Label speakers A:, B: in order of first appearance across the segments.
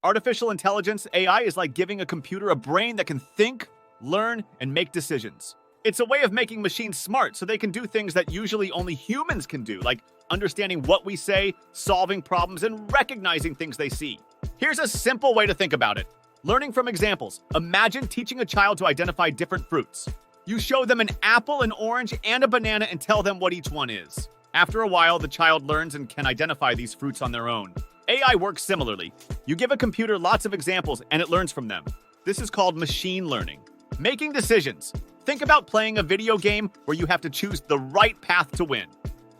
A: Artificial intelligence, AI, is like giving a computer a brain that can think, learn, and make decisions. It's a way of making machines smart so they can do things that usually only humans can do, like understanding what we say, solving problems, and recognizing things they see. Here's a simple way to think about it. Learning from examples. Imagine teaching a child to identify different fruits. You show them an apple, an orange, and a banana and tell them what each one is. After a while, the child learns and can identify these fruits on their own. AI works similarly. You give a computer lots of examples and it learns from them. This is called machine learning. Making decisions. Think about playing a video game where you have to choose the right path to win.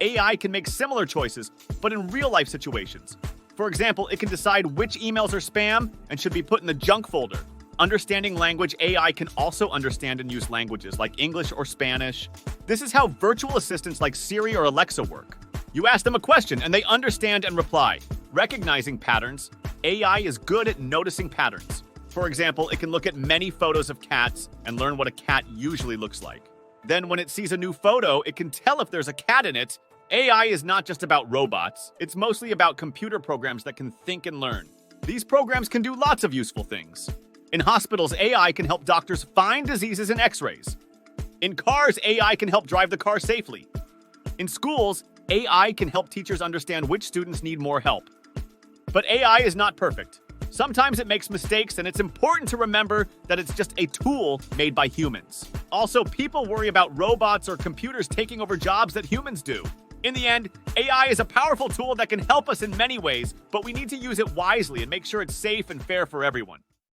A: AI can make similar choices, but in real-life situations. For example, it can decide which emails are spam and should be put in the junk folder. Understanding language, AI can also understand and use languages like English or Spanish. This is how virtual assistants like Siri or Alexa work. You ask them a question and they understand and reply. Recognizing patterns. AI is good at noticing patterns. For example, it can look at many photos of cats and learn what a cat usually looks like. Then when it sees a new photo, it can tell if there's a cat in it. AI is not just about robots. It's mostly about computer programs that can think and learn. These programs can do lots of useful things. In hospitals, AI can help doctors find diseases in x-rays. In cars, AI can help drive the car safely. In schools, AI can help teachers understand which students need more help. But AI is not perfect. Sometimes it makes mistakes, and it's important to remember that it's just a tool made by humans. Also, people worry about robots or computers taking over jobs that humans do. In the end, AI is a powerful tool that can help us in many ways, but we need to use it wisely and make sure it's safe and fair for everyone.